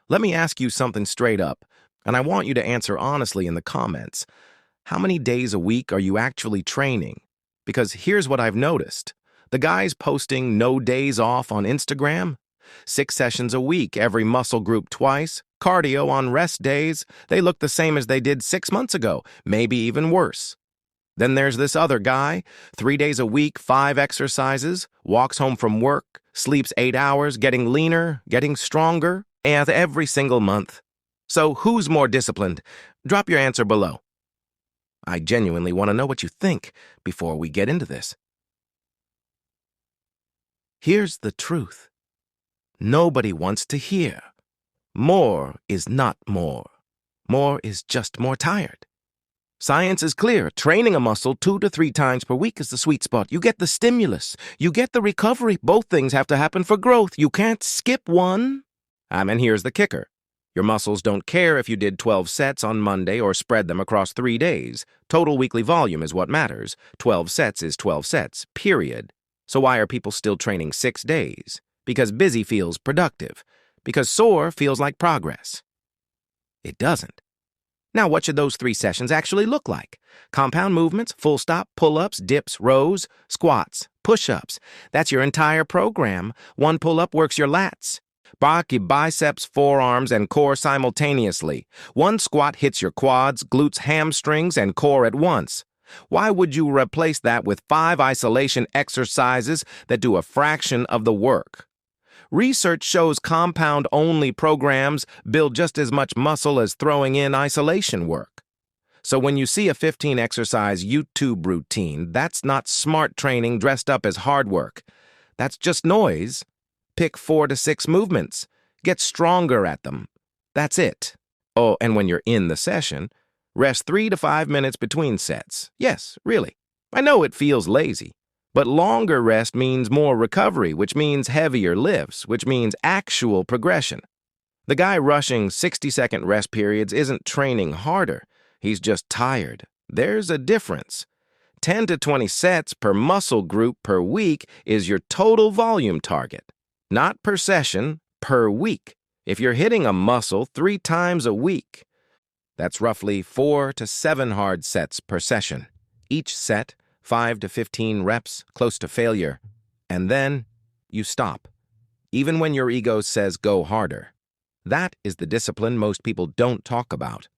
Let me ask you something straight up, and I want you to answer honestly in the comments. How many days a week are you actually training? Because here's what I've noticed. The guys posting no days off on Instagram, 6 sessions a week, every muscle group twice, cardio on rest days, they look the same as they did 6 months ago, maybe even worse. Then there's this other guy, 3 days a week, 5 exercises, walks home from work, sleeps 8 hours, getting leaner, getting stronger, and every single month. So who's more disciplined? Drop your answer below. I genuinely want to know what you think before we get into this. Here's the truth. Nobody wants to hear. More is not more. More is just more tired. Science is clear. Training a muscle 2 to 3 times per week is the sweet spot. You get the stimulus. You get the recovery. Both things have to happen for growth. You can't skip one. And here's the kicker. Your muscles don't care if you did 12 sets on Monday or spread them across 3 days. Total weekly volume is what matters. 12 sets is 12 sets, period. So why are people still training 6 days? Because busy feels productive. Because sore feels like progress. It doesn't. Now, what should those 3 sessions actually look like? Compound movements, full stop, pull-ups, dips, rows, squats, push-ups. That's your entire program. One pull-up works your lats. Biceps, forearms, and core simultaneously. One squat hits your quads, glutes, hamstrings, and core at once. Why would you replace that with 5 isolation exercises that do a fraction of the work? Research shows compound-only programs build just as much muscle as throwing in isolation work. So when you see a 15-exercise YouTube routine, that's not smart training dressed up as hard work. That's just noise. Pick 4 to 6 movements. Get stronger at them. That's it. Oh, and when you're in the session, rest 3 to 5 minutes between sets. Yes, really. I know it feels lazy. But longer rest means more recovery, which means heavier lifts, which means actual progression. The guy rushing 60-second rest periods isn't training harder. He's just tired. There's a difference. 10 to 20 sets per muscle group per week is your total volume target. Not per session, per week. If you're hitting a muscle 3 times a week, that's roughly 4 to 7 hard sets per session. Each set, 5 to 15 reps, close to failure. And then you stop. Even when your ego says go harder. That is the discipline most people don't talk about.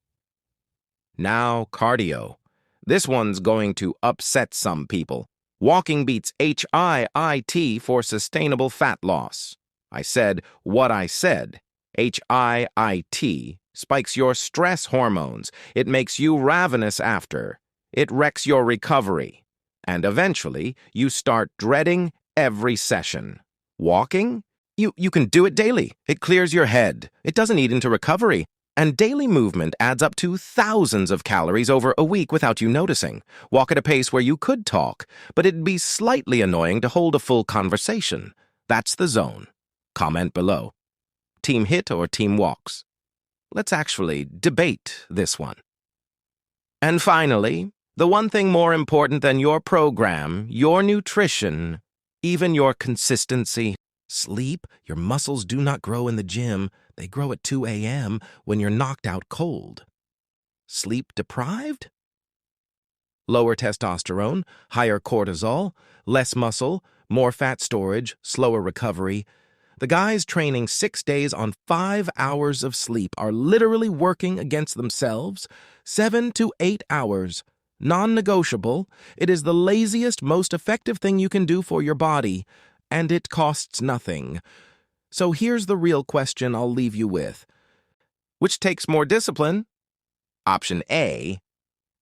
Now, cardio. This one's going to upset some people. Walking beats HIIT for sustainable fat loss. I said what I said. HIIT spikes your stress hormones. It makes you ravenous after. It wrecks your recovery. And eventually, you start dreading every session. Walking? You can do it daily. It clears your head. It doesn't eat into recovery. And daily movement adds up to thousands of calories over a week without you noticing. Walk at a pace where you could talk, but it'd be slightly annoying to hold a full conversation. That's the zone. Comment below. Team HIIT or team walks? Let's actually debate this one. And finally, the one thing more important than your program, your nutrition, even your consistency, sleep. Your muscles do not grow in the gym. They grow at 2 a.m. when you're knocked out cold. Sleep deprived? Lower testosterone, higher cortisol, less muscle, more fat storage, slower recovery. The guys training 6 days on 5 hours of sleep are literally working against themselves. 7 to 8 hours. Non-negotiable. It is the laziest, most effective thing you can do for your body, and it costs nothing. So here's the real question I'll leave you with. Which takes more discipline? Option A,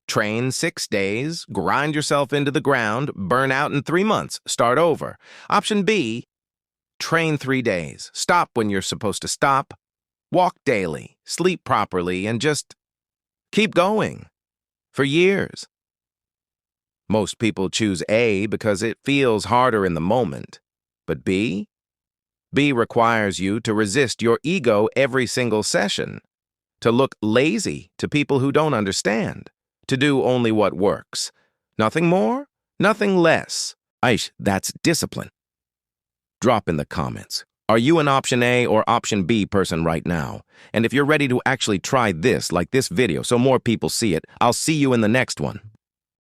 train 6 days, grind yourself into the ground, burn out in 3 months, start over. Option B, train 3 days, stop when you're supposed to stop, walk daily, sleep properly, and just keep going. For years. Most people choose A because it feels harder in the moment. But B? B requires you to resist your ego every single session, to look lazy to people who don't understand, to do only what works. Nothing more, nothing less. Aish, that's discipline. Drop in the comments. Are you an option A or option B person right now? And if you're ready to actually try this, like this video, so more people see it, I'll see you in the next one.